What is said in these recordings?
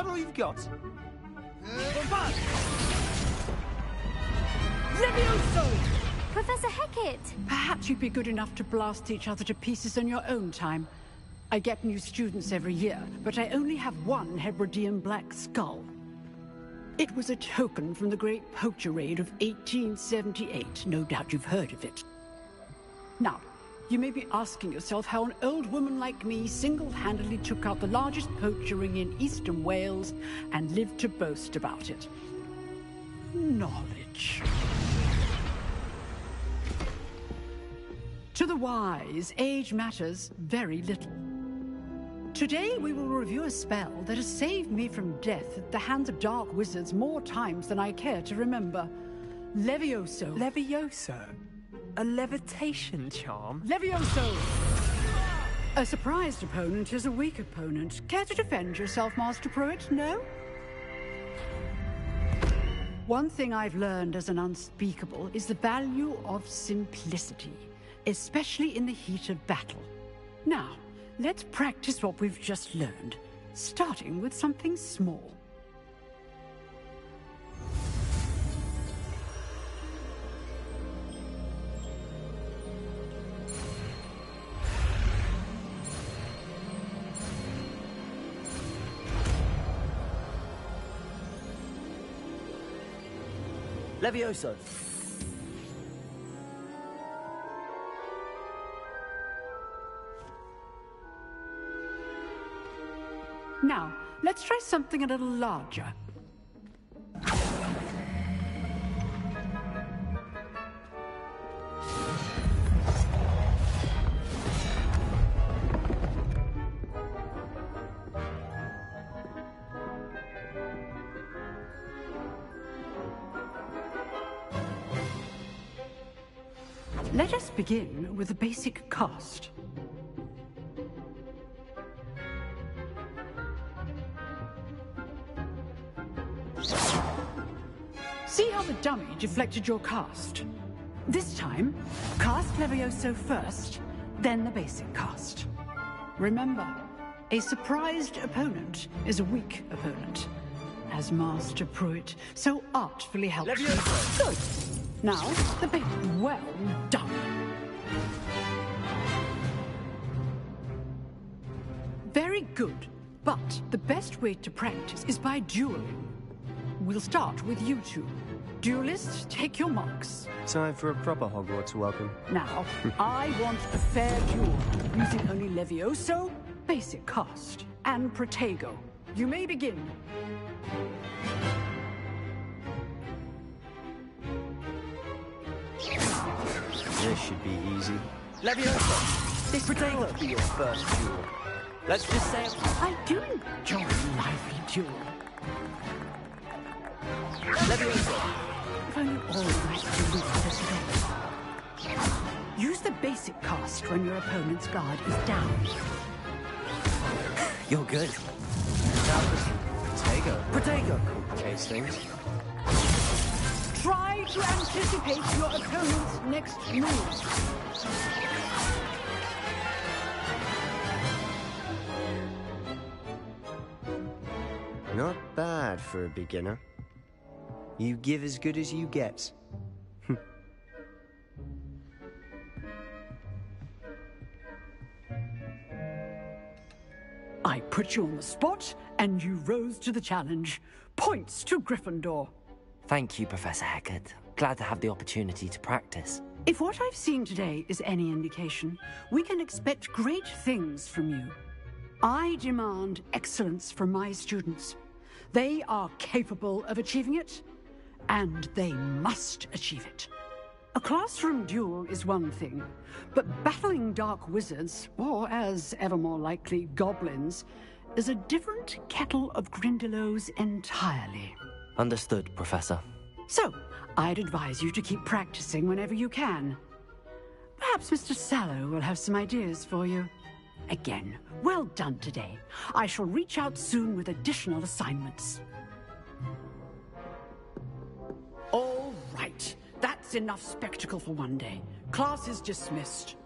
that all you've got? Levioso! Professor Hecat! Perhaps you'd be good enough to blast each other to pieces in your own time. I get new students every year, but I only have one Hebridean black skull. It was a token from the Great Poacher Raid of 1878. No doubt you've heard of it. Now, you may be asking yourself how an old woman like me single-handedly took out the largest poacher ring in eastern Wales and lived to boast about it. Knowledge. To the wise, age matters very little. Today we will review a spell that has saved me from death at the hands of dark wizards more times than I care to remember. Levioso. Levioso? A levitation charm? Levioso! A surprised opponent is a weak opponent. Care to defend yourself, Master Pruitt? No? One thing I've learned as an unspeakable is the value of simplicity, especially in the heat of battle. Now, let's practice what we've just learned, starting with something small. Levioso. Now, let's try something a little larger. Let us begin with a basic cast. See how the dummy deflected your cast? This time, cast Levioso first, then the basic cast. Remember, a surprised opponent is a weak opponent, as Master Pruitt so artfully helped you. Levioso! Good. Now, the bait. Well done. Very good, but the best way to practice is by dueling. We'll start with you two. Duelists, take your marks. Time for a proper Hogwarts welcome. Now, I want a fair duel, using only Levioso, basic cast, and Protego. You may begin. This should be easy. Levioso! This Protego be your first duel. Let's just say I do enjoy a lively duel. Levioso! If only all night to lose this event. Use the basic cast when your opponent's guard is down. You're good. Now Protego. Case things. Try to anticipate your opponent's next move. Not bad for a beginner. You give as good as you get. I put you on the spot, and you rose to the challenge. Points to Gryffindor. Thank you, Professor Hecat. Glad to have the opportunity to practice. If what I've seen today is any indication, we can expect great things from you. I demand excellence from my students. They are capable of achieving it, and they must achieve it. A classroom duel is one thing, but battling dark wizards, or as ever more likely, goblins, is a different kettle of Grindylows entirely. Understood, Professor. So, I'd advise you to keep practicing whenever you can. Perhaps Mr. Sallow will have some ideas for you. Again, well done today. I shall reach out soon with additional assignments. All right. That's enough spectacle for one day. Class is dismissed.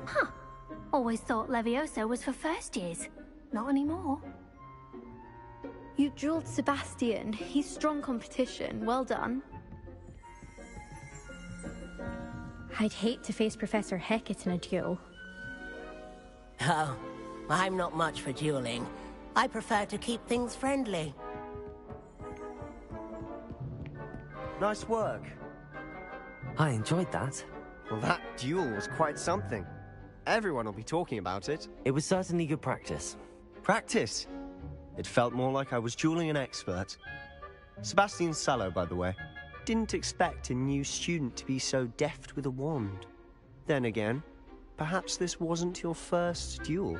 Huh. Always thought Levioso was for first years. Not anymore. You dueled Sebastian. He's strong competition. Well done. I'd hate to face Professor Hecat in a duel. Oh, I'm not much for dueling. I prefer to keep things friendly. Nice work. I enjoyed that. Well, that duel was quite something. Everyone will be talking about it. It was certainly good practice. Practice? It felt more like I was dueling an expert. Sebastian Sallow, by the way. Didn't expect a new student to be so deft with a wand. Then again, perhaps this wasn't your first duel.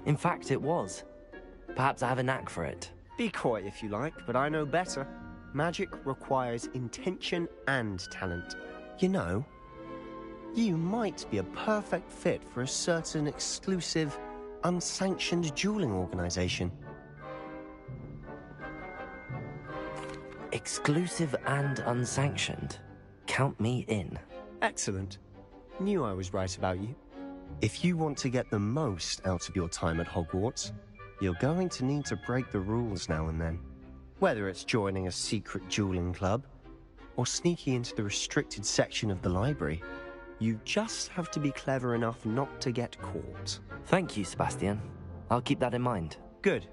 In fact, it was. Perhaps I have a knack for it. Be coy if you like, but I know better. Magic requires intention and talent. You know, you might be a perfect fit for a certain exclusive, unsanctioned dueling organization. Exclusive and unsanctioned. Count me in. Excellent. Knew I was right about you. If you want to get the most out of your time at Hogwarts, you're going to need to break the rules now and then. Whether it's joining a secret dueling club, or sneaking into the restricted section of the library, you just have to be clever enough not to get caught. Thank you, Sebastian. I'll keep that in mind. Good.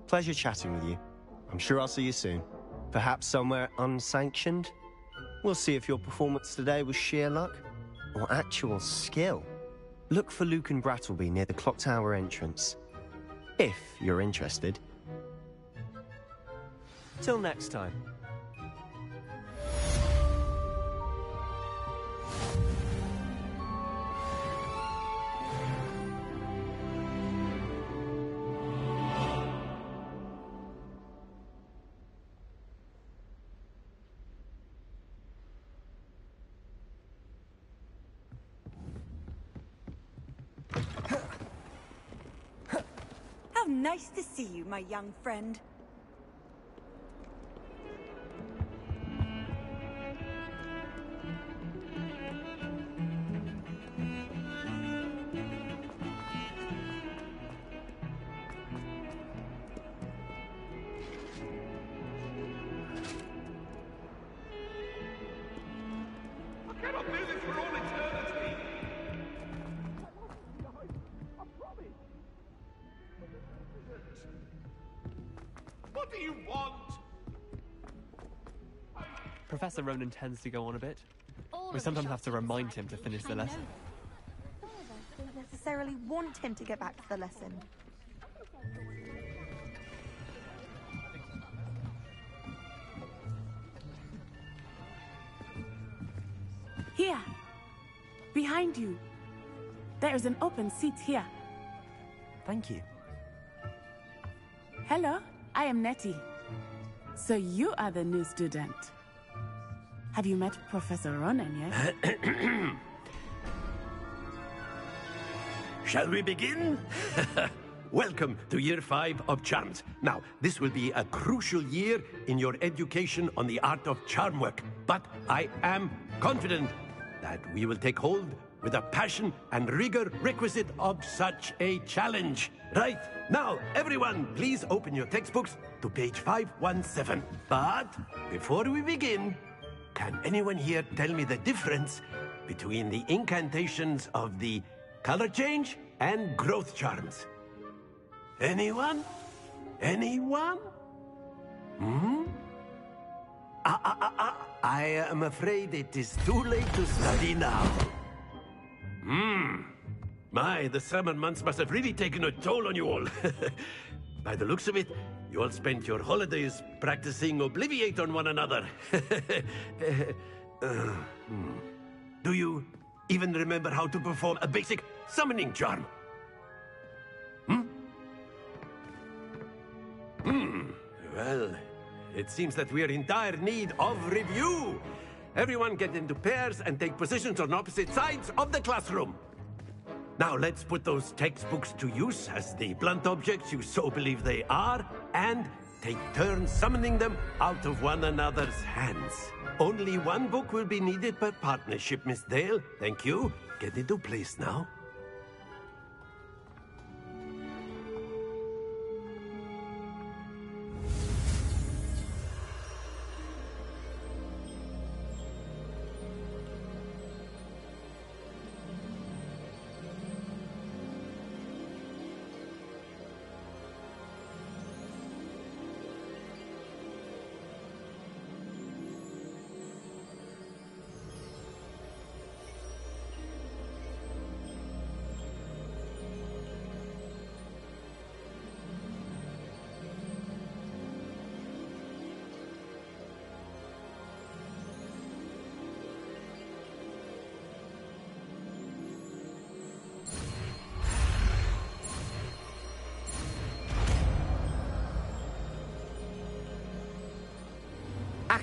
Pleasure chatting with you. I'm sure I'll see you soon. Perhaps somewhere unsanctioned? We'll see if your performance today was sheer luck or actual skill. Look for Luke and Brattleby near the clock tower entrance, if you're interested. Till next time. How nice to see you, my young friend. What do you want? Professor Ronan tends to go on a bit. We sometimes have to remind him to finish the lesson. Some of us don't necessarily want him to get back to the lesson. Here, behind you. There is an open seat here. Thank you. Hello, I am Nettie. So you are the new student. Have you met Professor Ronan yet? Shall we begin? Welcome to Year 5 of Charms. Now, this will be a crucial year in your education on the art of charm work. But I am confident that we will take hold with the passion and rigor requisite of such a challenge. Right, now, everyone, please open your textbooks to page 517. But before we begin, can anyone here tell me the difference between the incantations of the color change and growth charms? Anyone? Anyone? I am afraid it is too late to study now. My, the summer months must have really taken a toll on you all. By the looks of it, you all spent your holidays practicing Obliviate on one another. Do you even remember how to perform a basic summoning charm? Well, it seems that we are in dire need of review. Everyone get into pairs and take positions on opposite sides of the classroom. Now let's put those textbooks to use as the blunt objects you so believe they are, and take turns summoning them out of one another's hands. Only one book will be needed per partnership, Miss Dale. Thank you. Get into place now.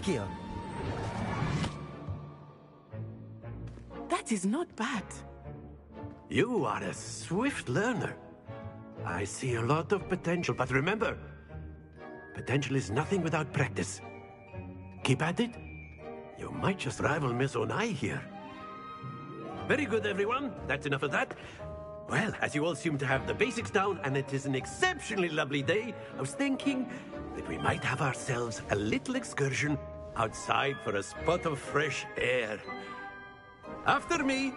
Akio! That is not bad. You are a swift learner. I see a lot of potential, but remember, potential is nothing without practice. Keep at it. You might just rival Miss Onai here. Very good, everyone. That's enough of that. Well, as you all seem to have the basics down, and it is an exceptionally lovely day, I was thinking that we might have ourselves a little excursion outside for a spot of fresh air. After me!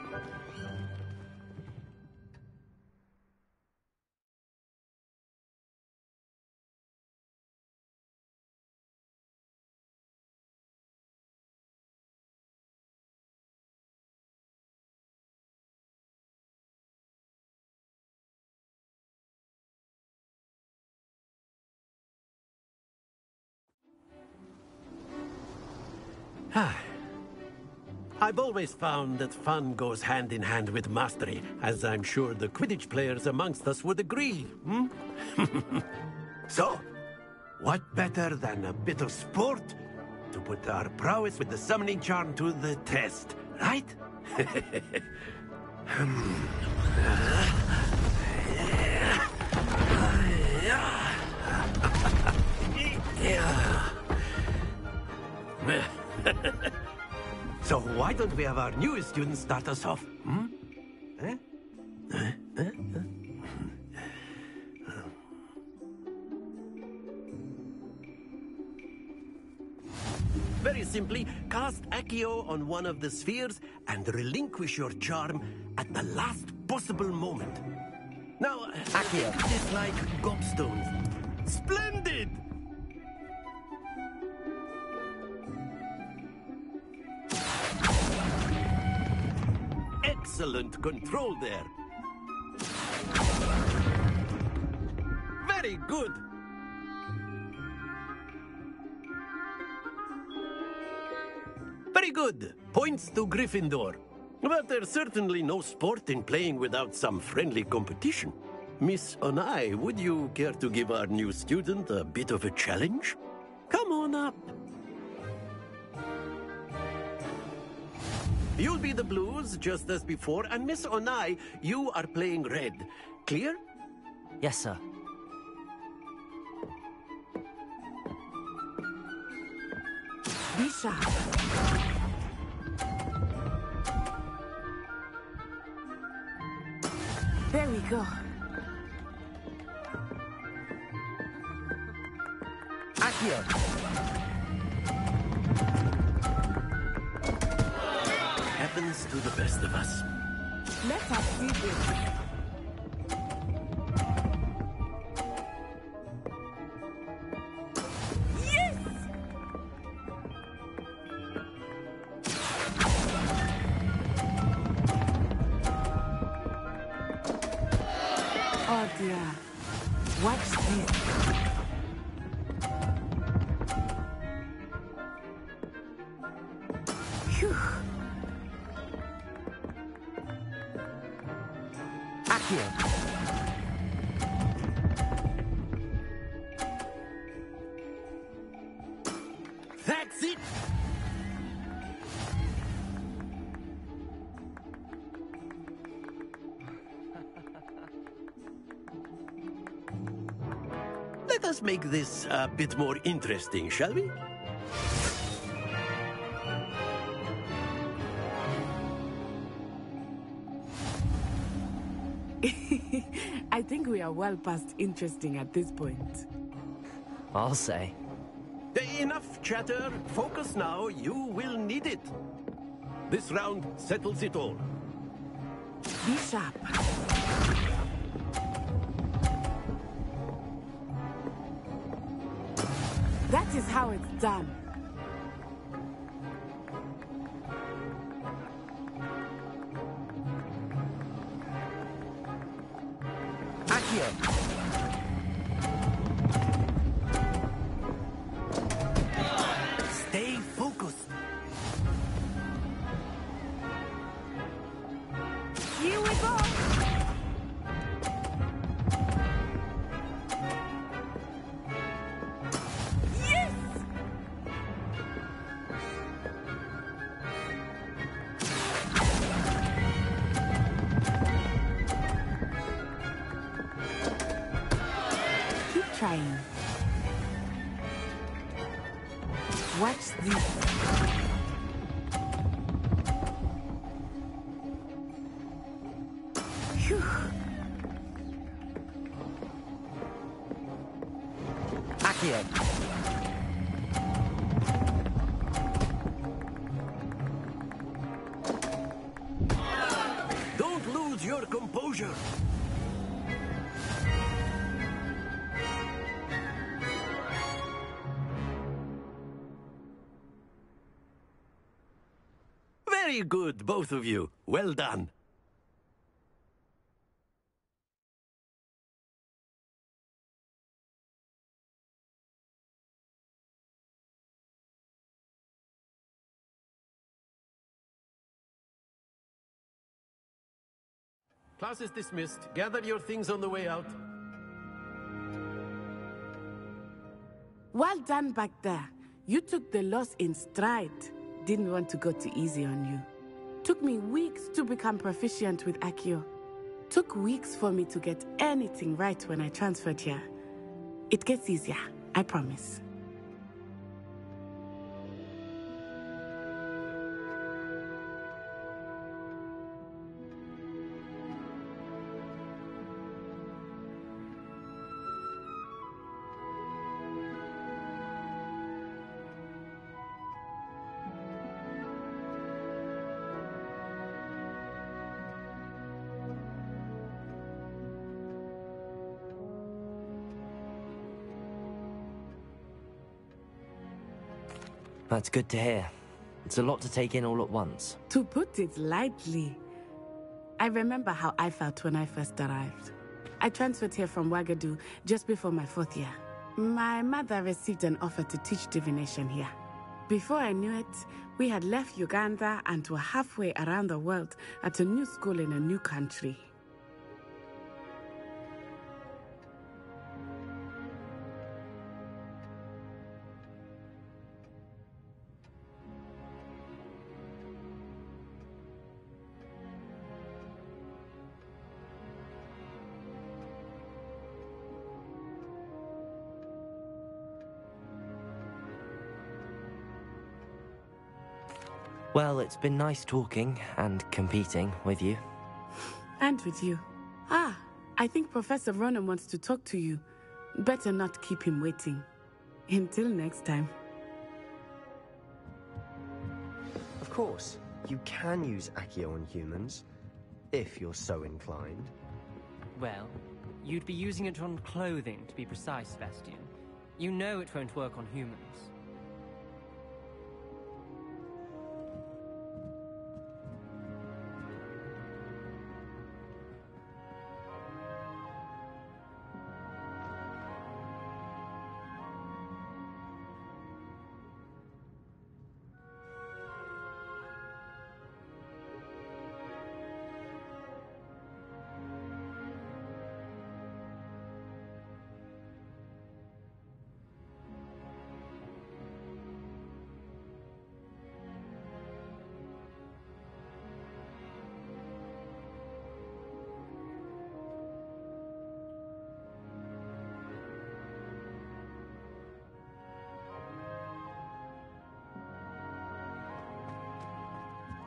I've always found that fun goes hand in hand with mastery, as I'm sure the Quidditch players amongst us would agree, hmm? So, what better than a bit of sport to put our prowess with the summoning charm to the test, right? So why don't we have our newest student start us off? Hmm? Very simply, cast Accio on one of the spheres and relinquish your charm at the last possible moment. Now, Accio. Think of this like gobstones. Splendid! Excellent control there. Very good. Very good. Points to Gryffindor. But there's certainly no sport in playing without some friendly competition. Miss Onai, would you care to give our new student a bit of a challenge? Come on up. You'll be the blues, just as before, and Miss Onai, you are playing red. Clear? Yes, sir. Be sharp. There we go. Accio! Happens to the best of us. Let us see this. Yes! Oh dear. Watch this. Phew. Accio! That's it! Let us make this a bit more interesting, shall we? I think we are well past interesting at this point. I'll say. Enough chatter. Focus now. You will need it. This round settles it all. Be sharp. That is how it's done. Accio! Stay focused. Here we go! Yes! trying. Watch this. Phew. Accio. Don't lose your composure. Very good, both of you. Well done. Class is dismissed. Gather your things on the way out. Well done back there. You took the loss in stride. Didn't want to go too easy on you. Took me weeks to become proficient with Accio. Took weeks for me to get anything right when I transferred here. It gets easier, I promise. That's good to hear. It's a lot to take in all at once. To put it lightly, I remember how I felt when I first arrived. I transferred here from Ouagadougou just before my 4th year. My mother received an offer to teach divination here. Before I knew it, we had left Uganda and were halfway around the world at a new school in a new country. Well, it's been nice talking and competing with you. And with you. Ah, I think Professor Ronan wants to talk to you. Better not keep him waiting. Until next time. Of course, you can use Accio on humans, if you're so inclined. Well, you'd be using it on clothing, to be precise, Sebastian. You know it won't work on humans.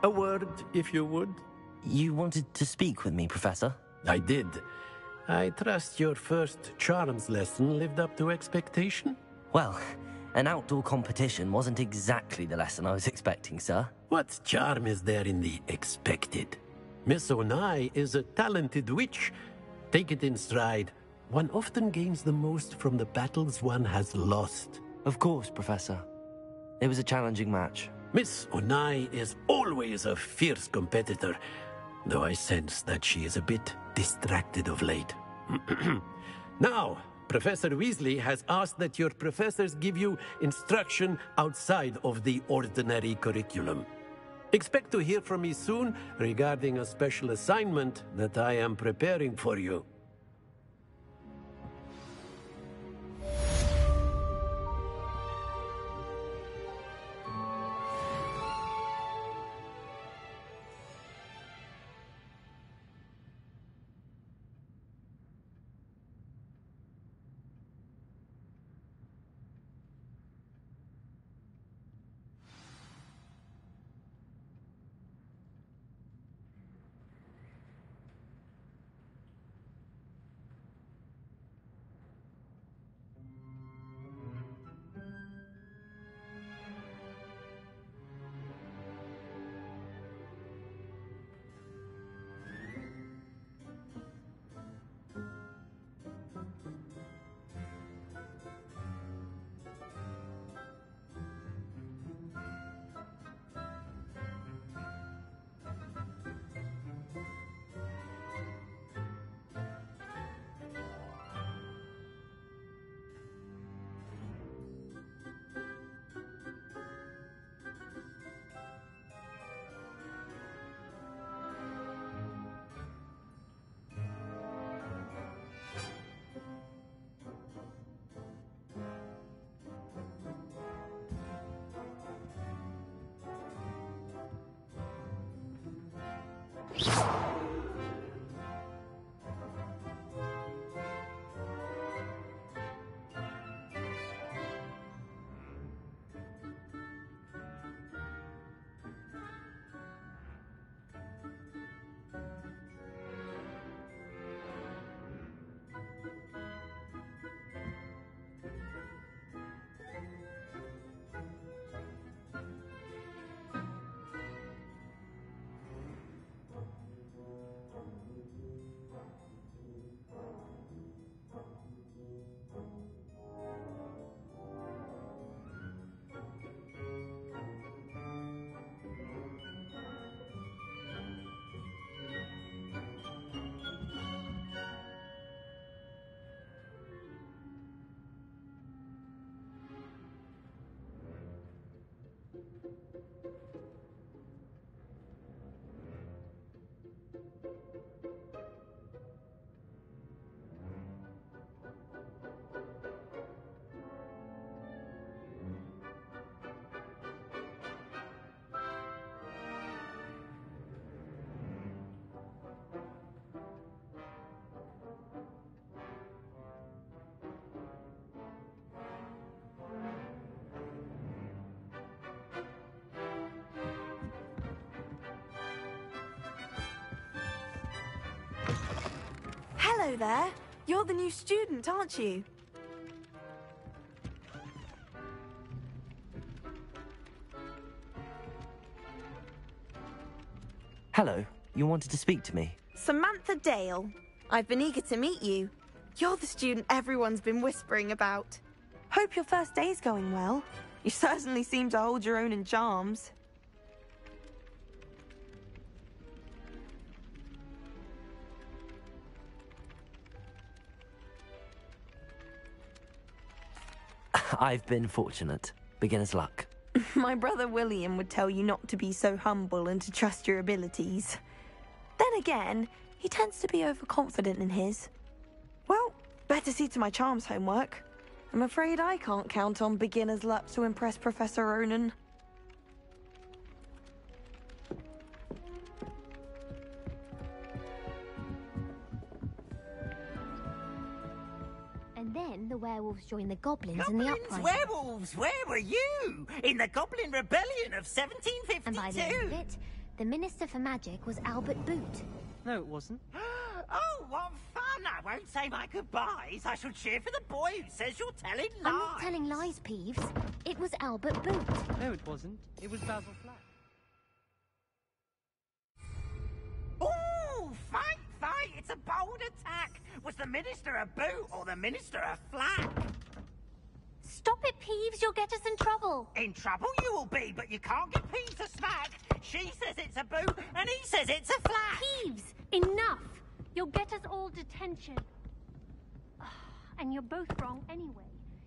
A word, if you would. You wanted to speak with me, Professor? I did. I trust your first charms lesson lived up to expectation? Well, an outdoor competition wasn't exactly the lesson I was expecting, sir. What charm is there in the expected? Miss Onai is a talented witch. Take it in stride. One often gains the most from the battles one has lost. Of course, Professor. It was a challenging match. Miss Onai is always a fierce competitor, though I sense that she is a bit distracted of late. Now, Professor Weasley has asked that your professors give you instruction outside of the ordinary curriculum. Expect to hear from me soon regarding a special assignment that I am preparing for you. Hello there. You're the new student, aren't you? Hello, you wanted to speak to me? Samantha Dale. I've been eager to meet you. You're the student everyone's been whispering about. Hope your first day's going well. You certainly seem to hold your own in charms. I've been fortunate. Beginner's luck. My brother William would tell you not to be so humble and to trust your abilities. Then again, he tends to be overconfident in his. Well, better see to my charms homework. I'm afraid I can't count on beginner's luck to impress Professor Ronan. And then the werewolves joined the goblins in the uprising. Werewolves, where were you? In the Goblin Rebellion of 1752. And by the end of it, the Minister for Magic was Albert Boot. No, it wasn't. Oh, what fun! I won't say my goodbyes. I shall cheer for the boy who says you're telling lies. I'm not telling lies, Peeves. It was Albert Boot. No, it wasn't. It was Basil Flack. Ooh, fight, fight! It's a bold attack. Was the Minister a boot or the Minister a flack? Stop it, Peeves. You'll get us in trouble. In trouble you will be, but you can't get Peeves a smack. She says it's a boot, and he says it's a flack. Peeves, enough. You'll get us all detention. And you're both wrong anyway.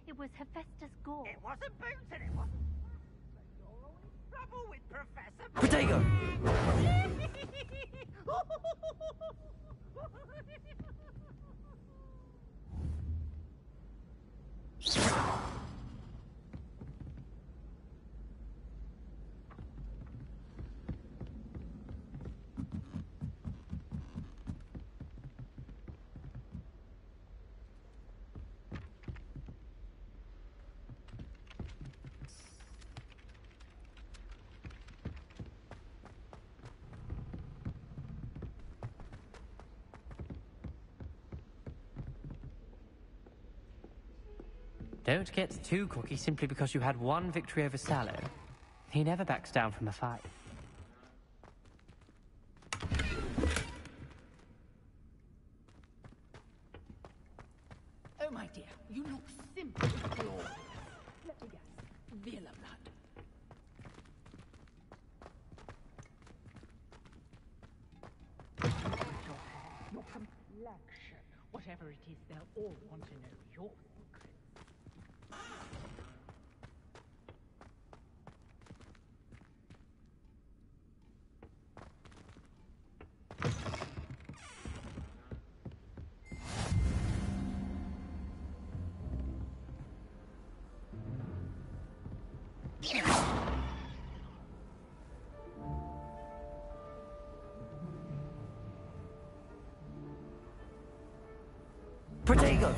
It was Hephaestus Gore. It wasn't boot and it wasn't flack. But you're all in trouble with Professor... Potato! Don't get too cocky simply because you had one victory over Sallow. He never backs down from a fight. Oh, my dear, you look simply glorious. Let me guess. Villa blood. Your hair, your complexion, whatever it is, they'll all want to know your secrets. Protego!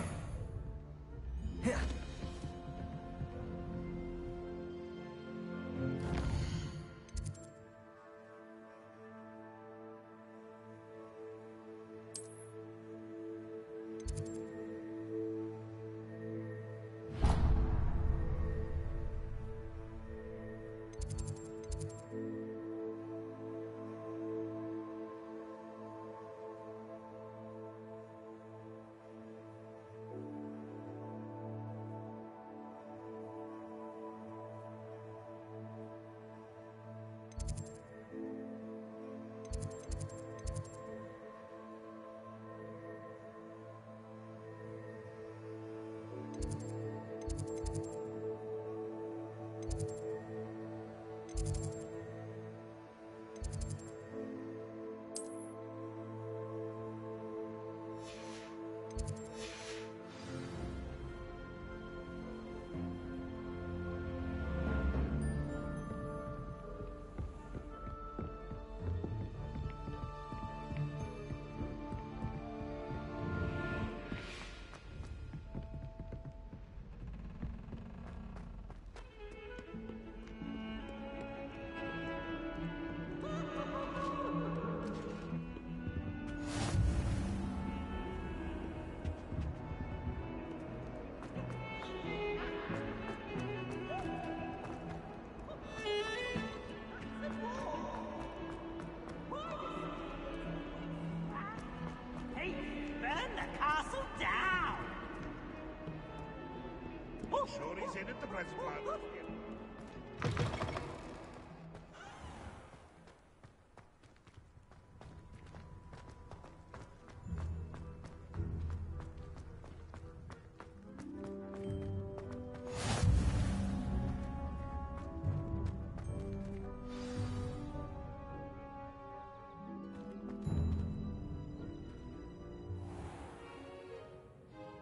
Sure he's in at the present moment.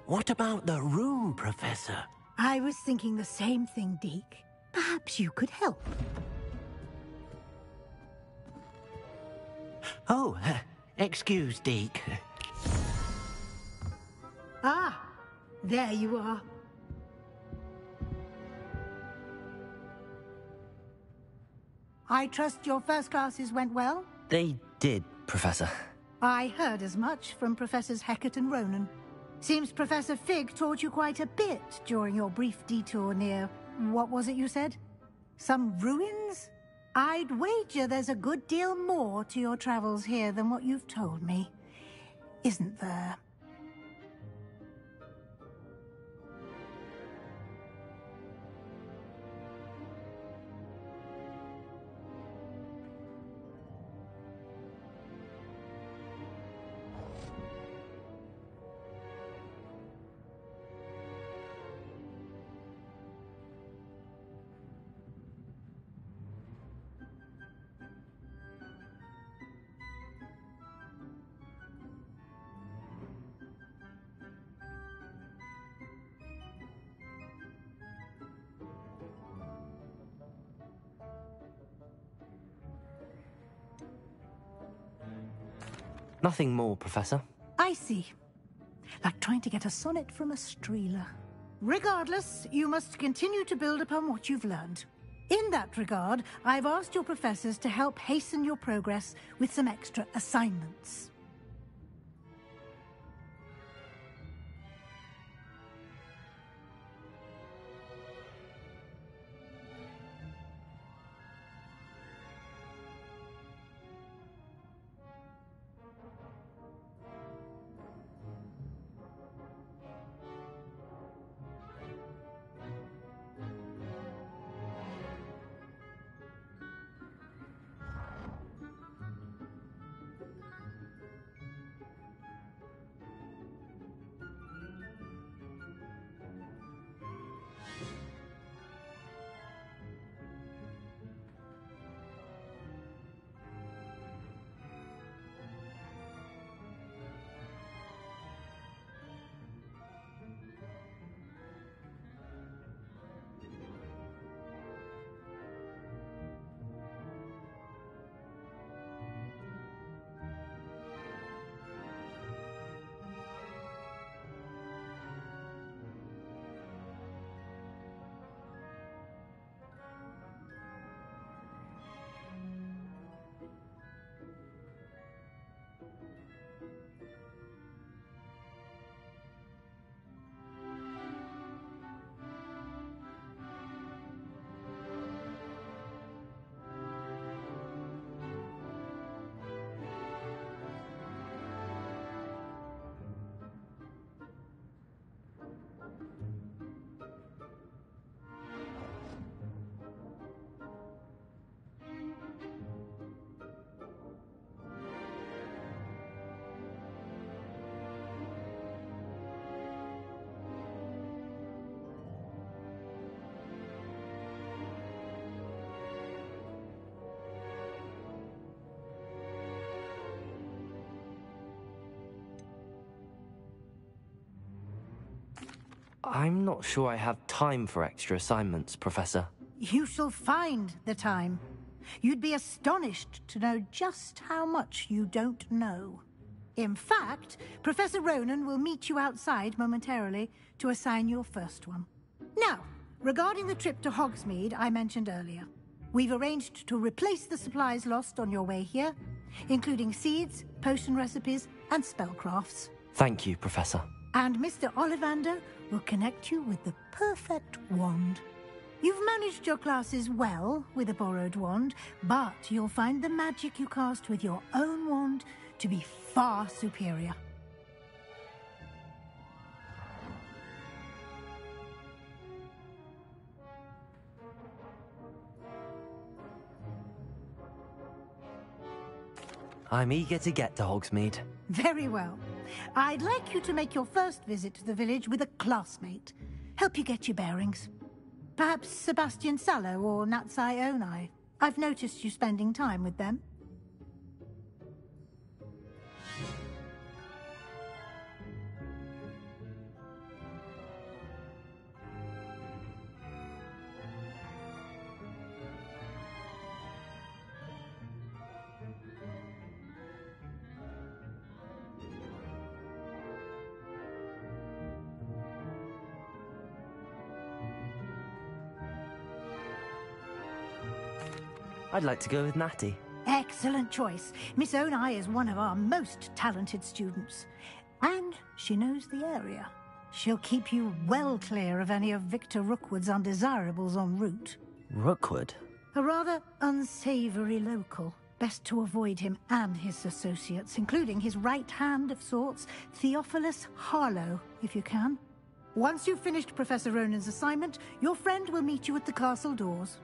What about the room, Professor? I was thinking the same thing, Deke. Perhaps you could help. Oh, excuse, Deke. Ah, there you are. I trust your first classes went well? They did, Professor. I heard as much from Professors Hecat and Ronan. Seems Professor Fig taught you quite a bit during your brief detour near... what was it you said? Some ruins? I'd wager there's a good deal more to your travels here than what you've told me. Isn't there? Nothing more, Professor. I see. Like trying to get a sonnet from a streeler. Regardless, you must continue to build upon what you've learned. In that regard, I've asked your professors to help hasten your progress with some extra assignments. I'm not sure I have time for extra assignments, Professor. You shall find the time. You'd be astonished to know just how much you don't know. In fact, Professor Ronan will meet you outside momentarily to assign your first one. Now, regarding the trip to Hogsmeade I mentioned earlier, we've arranged to replace the supplies lost on your way here, including seeds, potion recipes, and spellcrafts. Thank you, Professor. And Mr. Ollivander will connect you with the perfect wand. You've managed your classes well with a borrowed wand, but you'll find the magic you cast with your own wand to be far superior. I'm eager to get to Hogsmeade. Very well. I'd like you to make your first visit to the village with a classmate. Help you get your bearings. Perhaps Sebastian Sallow or Natsai Onai. I've noticed you spending time with them. I'd like to go with Natty. Excellent choice. Miss Onai is one of our most talented students. And she knows the area. She'll keep you well clear of any of Victor Rookwood's undesirables en route. Rookwood? A rather unsavory local. Best to avoid him and his associates, including his right hand of sorts, Theophilus Harlow, if you can. Once you've finished Professor Ronan's assignment, your friend will meet you at the castle doors.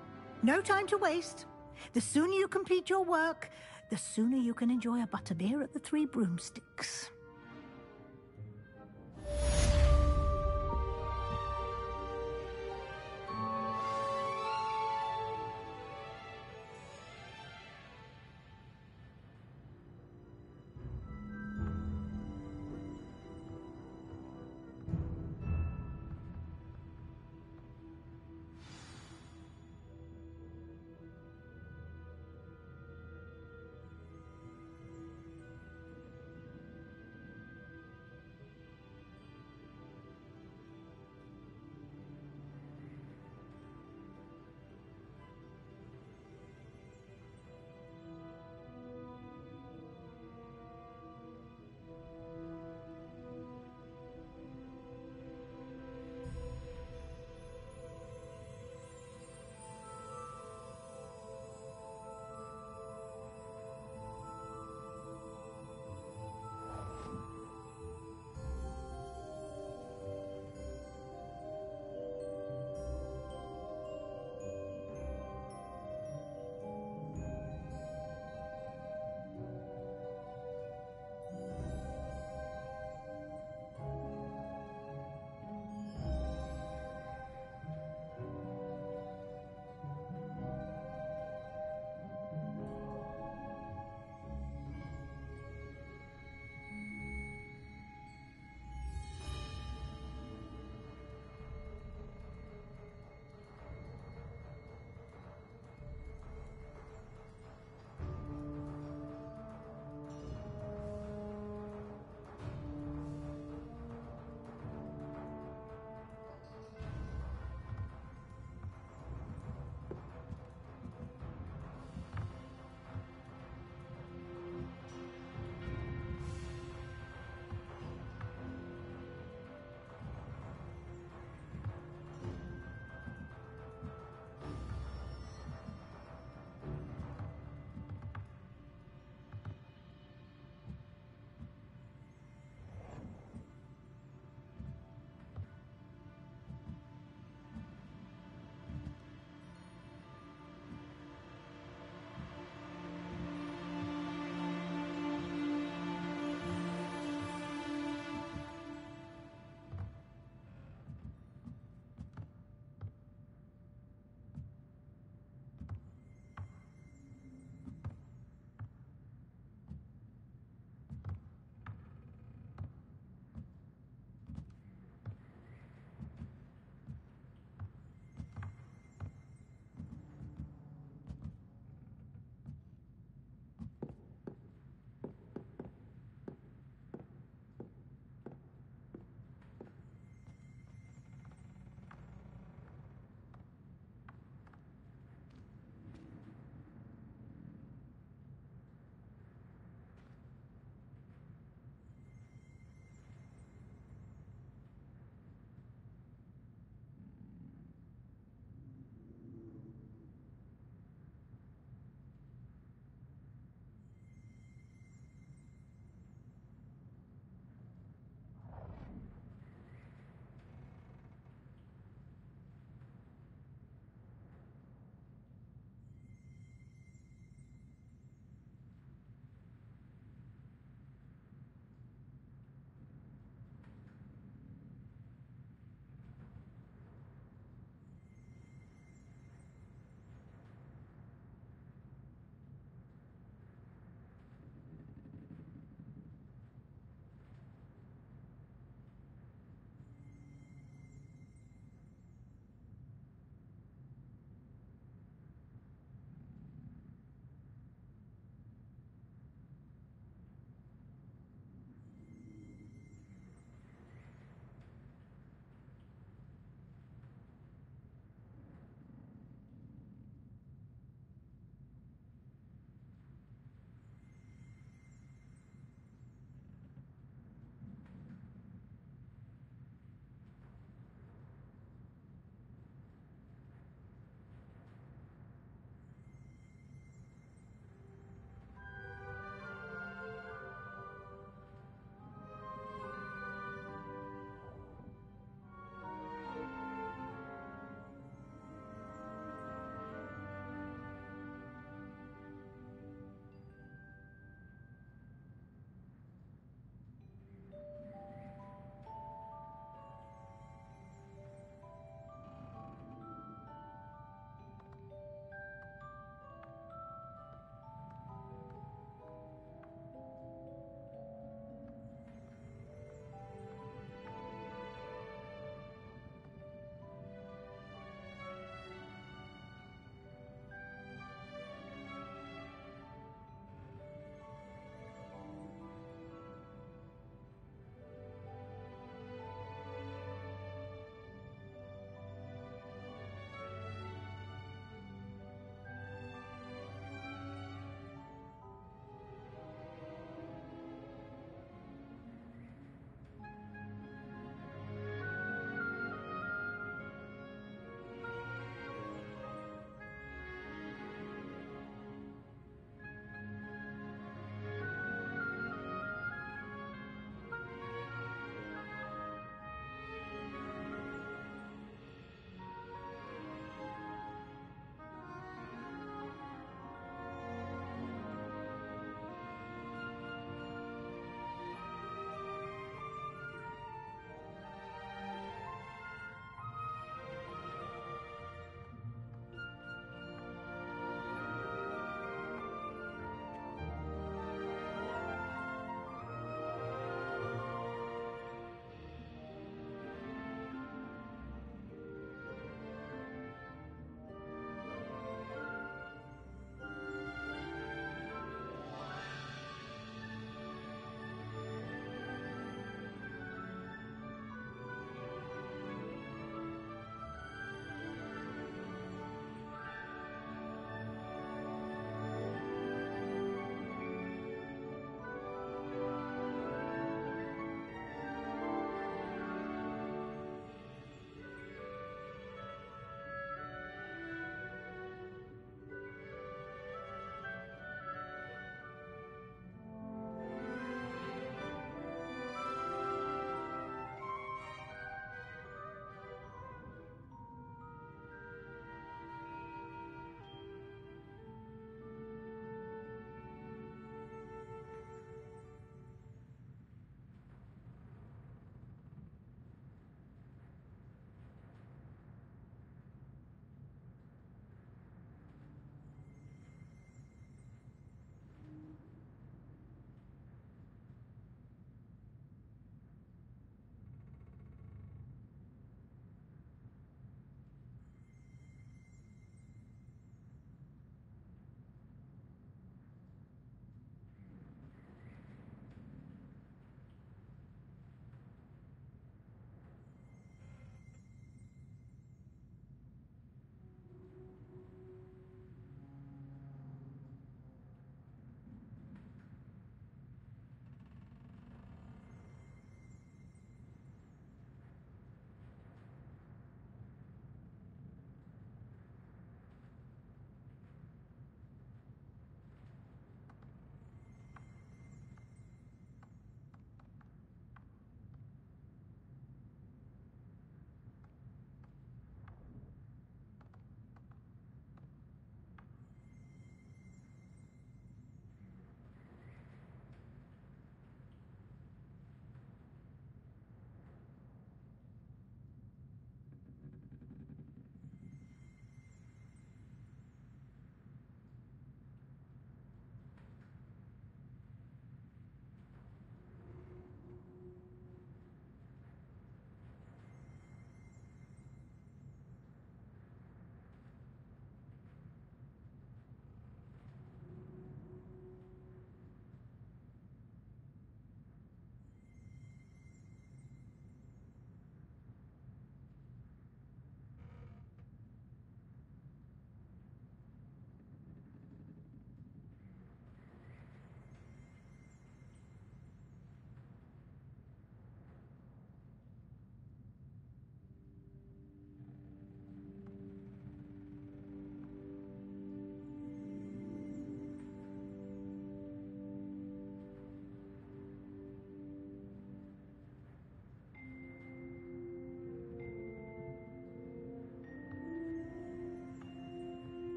No time to waste. The sooner you complete your work, the sooner you can enjoy a butterbeer at the Three Broomsticks.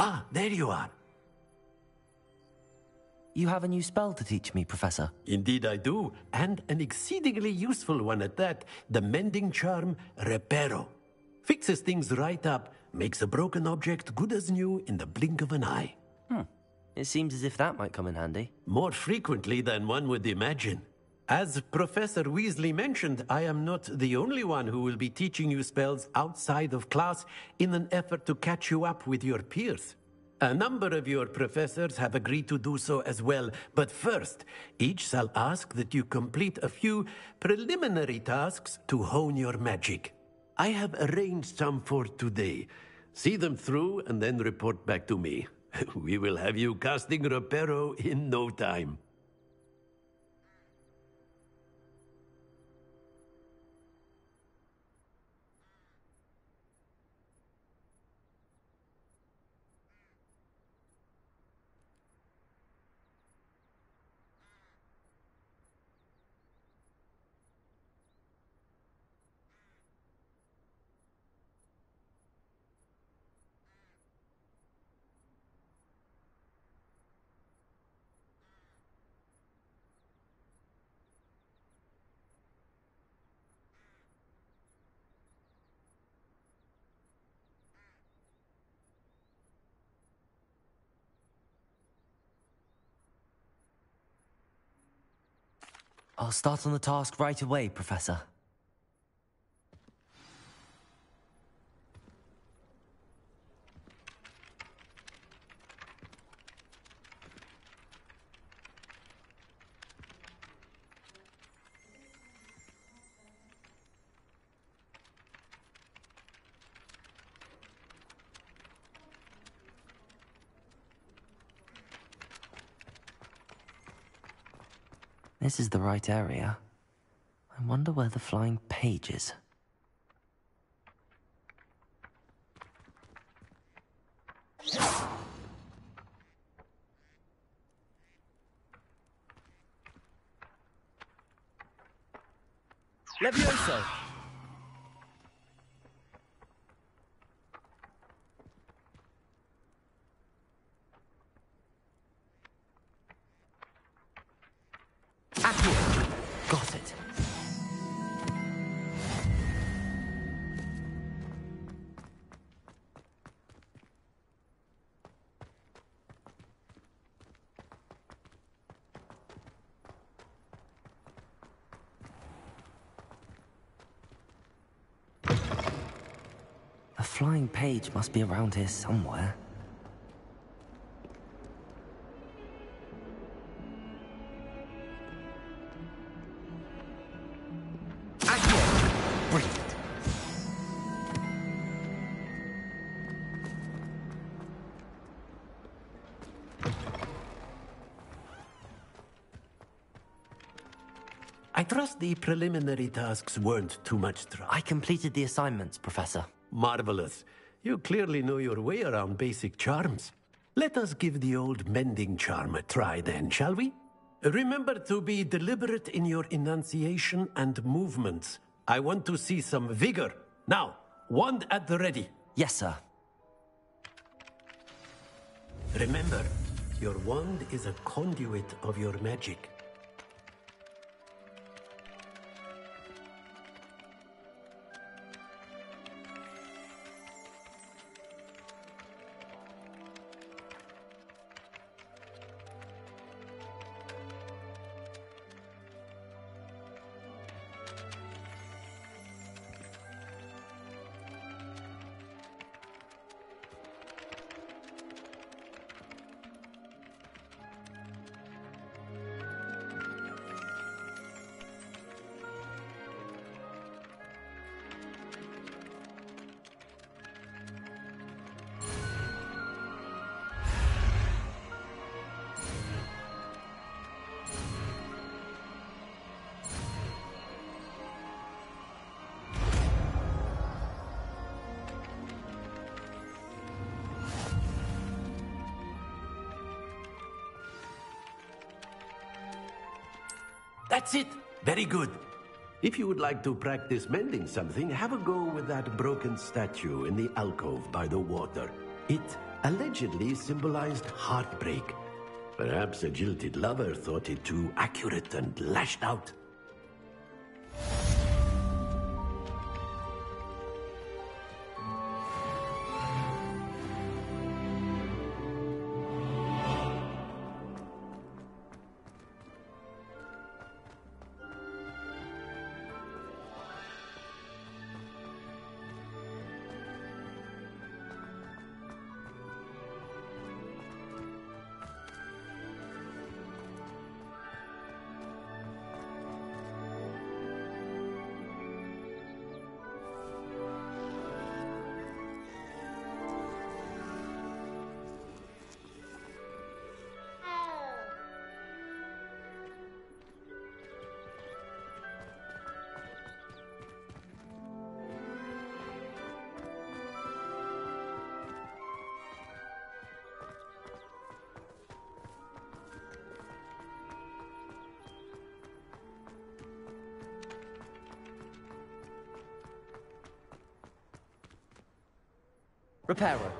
Ah, there you are. You have a new spell to teach me, Professor? Indeed I do, and an exceedingly useful one at that. The mending charm, Reparo. Fixes things right up, makes a broken object good as new in the blink of an eye. It seems as if that might come in handy. More frequently than one would imagine. As Professor Weasley mentioned, I am not the only one who will be teaching you spells outside of class in an effort to catch you up with your peers. A number of your professors have agreed to do so as well, but first, each shall ask that you complete a few preliminary tasks to hone your magic. I have arranged some for today. See them through and then report back to me. We will have you casting Reparo in no time. I'll start on the task right away, Professor. This is the right area. I wonder where the flying page is. Levioso! Got it. The flying page must be around here somewhere. I trust the preliminary tasks weren't too much trouble. I completed the assignments, Professor. Marvelous. You clearly know your way around basic charms. Let us give the old mending charm a try then, shall we? Remember to be deliberate in your enunciation and movements. I want to see some vigor. Now, wand at the ready. Yes, sir. Remember, your wand is a conduit of your magic. That's it. Very good. If you would like to practice mending something, have a go with that broken statue in the alcove by the water. It allegedly symbolized heartbreak. Perhaps a jilted lover thought it too accurate and lashed out. Reparo.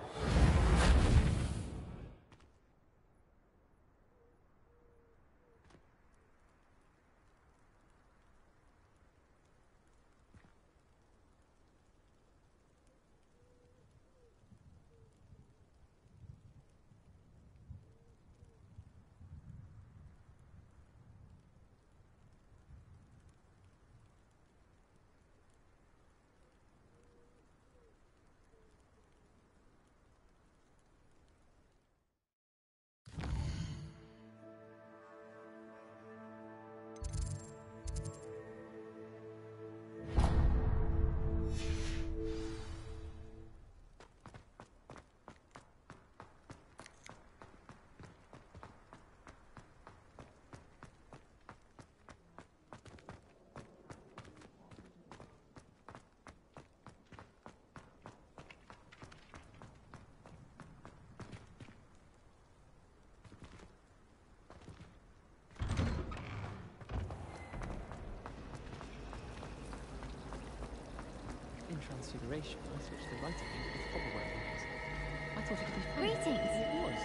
In Transfiguration, I switched the writing into the proper way. I thought it could be fun. Greetings. It was.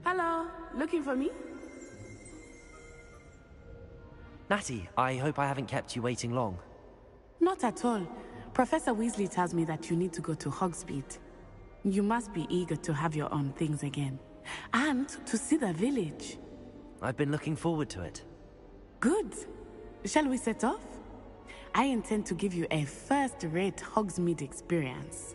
Hello, looking for me? Natty, I hope I haven't kept you waiting long. Not at all. Professor Weasley tells me that you need to go to Hogsmeade. You must be eager to have your own things again. And to see the village. I've been looking forward to it. Good. Shall we set off? I intend to give you a first-rate Hogsmeade experience.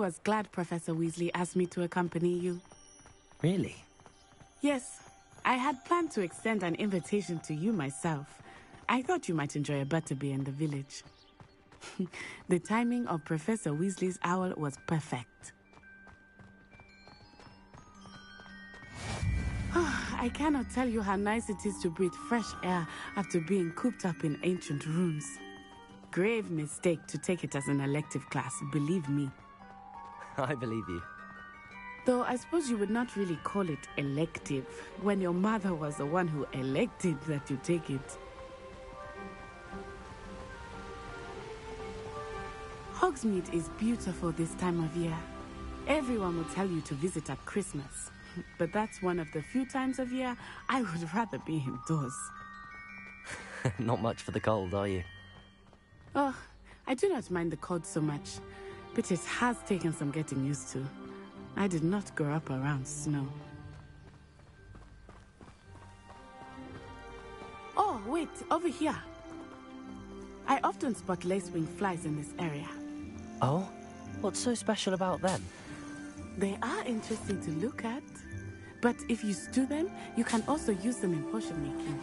was glad Professor Weasley asked me to accompany you. Really? Yes. I had planned to extend an invitation to you myself. I thought you might enjoy a butterbeer in the village. The timing of Professor Weasley's owl was perfect. I cannot tell you how nice it is to breathe fresh air after being cooped up in ancient rooms. Grave mistake to take it as an elective class, believe me. I believe you. Though I suppose you would not really call it elective when your mother was the one who elected that you take it. Hogsmeade is beautiful this time of year. Everyone will tell you to visit at Christmas. But that's one of the few times of year I would rather be indoors. Not much for the cold, are you? Oh, I do not mind the cold so much, but it has taken some getting used to. I did not grow up around snow. Oh, wait, over here. I often spot lacewing flies in this area. Oh? What's so special about them? They are interesting to look at. But if you stew them, you can also use them in potion making.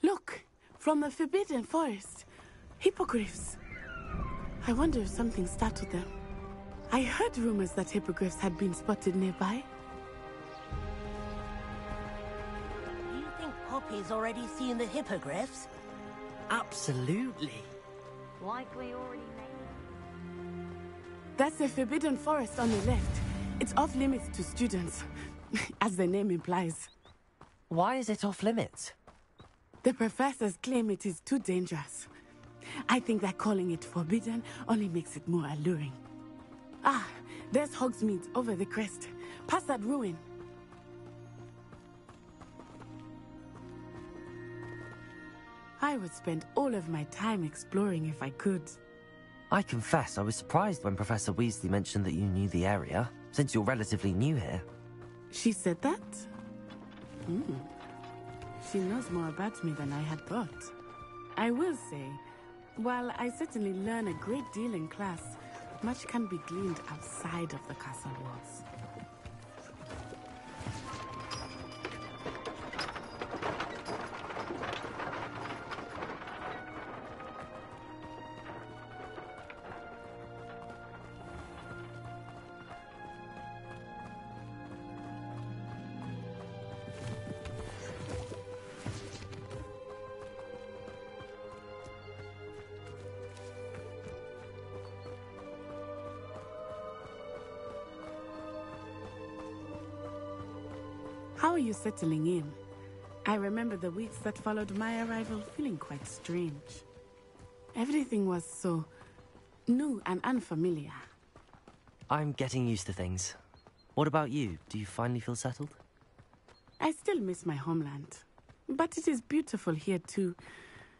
Look, from the Forbidden Forest. Hippogriffs. I wonder if something startled them. I heard rumors that hippogriffs had been spotted nearby. Do you think Poppy's already seen the hippogriffs? Absolutely. Like we already made. That's the Forbidden Forest on the left. It's off limits to students, as the name implies. Why is it off limits? The professors claim it is too dangerous. I think that calling it forbidden only makes it more alluring. Ah, there's Hogsmeade over the crest. Past that ruin. I would spend all of my time exploring if I could. I confess I was surprised when Professor Weasley mentioned that you knew the area, since you're relatively new here. She said that? She knows more about me than I had thought. I will say, while I certainly learn a great deal in class, much can be gleaned outside of the castle walls. How are you settling in? I remember the weeks that followed my arrival feeling quite strange. Everything was so new and unfamiliar. I'm getting used to things. What about you? Do you finally feel settled? I still miss my homeland, but it is beautiful here too.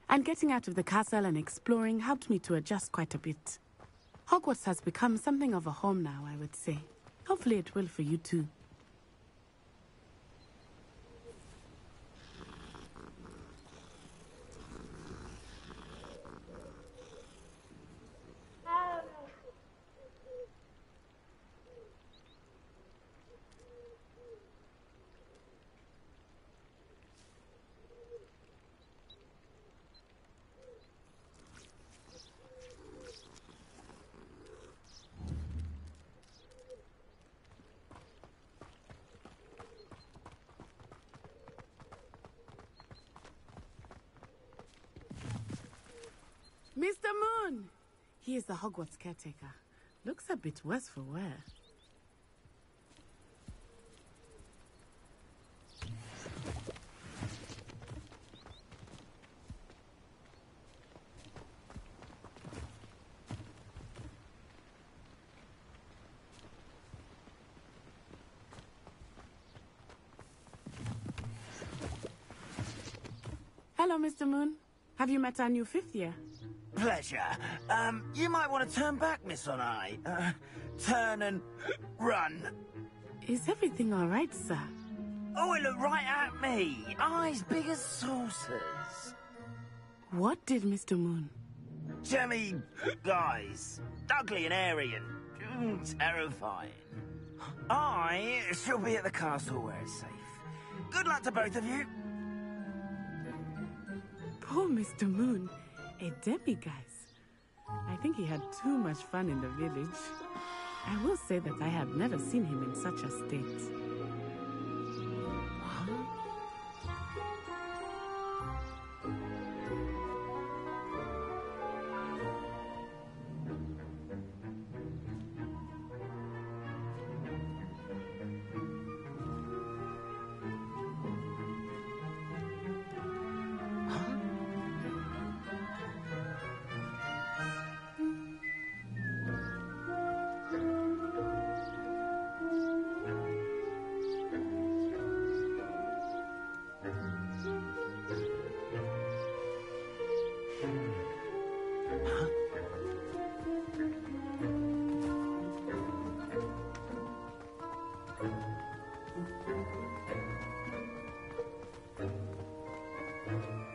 And getting out of the castle and exploring helped me to adjust quite a bit. Hogwarts has become something of a home now, I would say. Hopefully it will for you too. Mr. Moon! He is the Hogwarts caretaker. Looks a bit worse for wear. Hello, Mr. Moon. Have you met our new 5th year? Pleasure. You might want to turn back, Miss Onai. Turn and run. Is everything all right, sir? Oh, it looked right at me. Eyes big as saucers. What did Mr. Moon? Jemmy guys. Ugly and airy and terrifying. I shall be at the castle where it's safe. Good luck to both of you. Poor Mr. Moon. A demiguise. I think he had too much fun in the village. I will say that I have never seen him in such a state.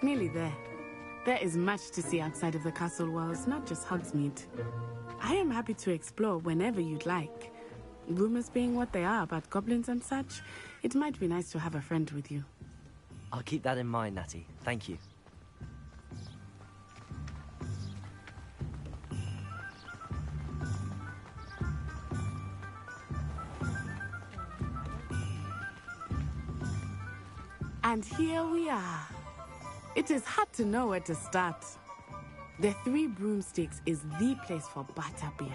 Nearly there. There is much to see outside of the castle walls, not just Hogsmeade. I am happy to explore whenever you'd like. Rumors being what they are about goblins and such, it might be nice to have a friend with you. I'll keep that in mind, Natty. Thank you. And here we are. It is hard to know where to start. The Three Broomsticks is the place for butterbeer.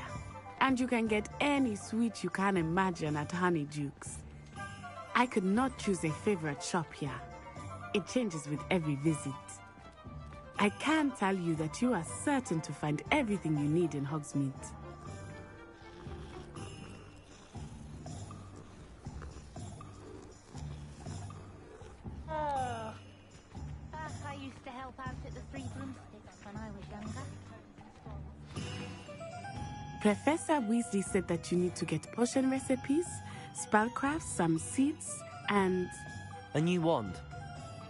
And you can get any sweet you can imagine at Honeydukes. I could not choose a favorite shop here. It changes with every visit. I can tell you that you are certain to find everything you need in Hogsmeade. I used to help out at the Three Broomsticks when I was younger. Professor Weasley said that you need to get potion recipes, spellcrafts, some seeds, and... a new wand.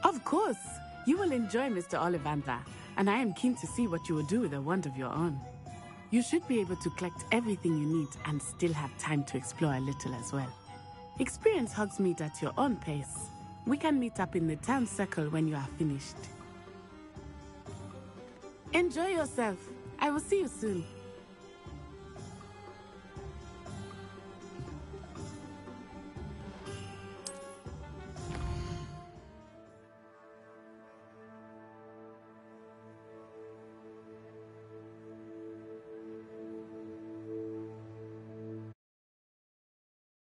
Of course! You will enjoy Mr. Ollivander, and I am keen to see what you will do with a wand of your own. You should be able to collect everything you need and still have time to explore a little as well. Experience Hogsmeade at your own pace. We can meet up in the town circle when you are finished. Enjoy yourself. I will see you soon.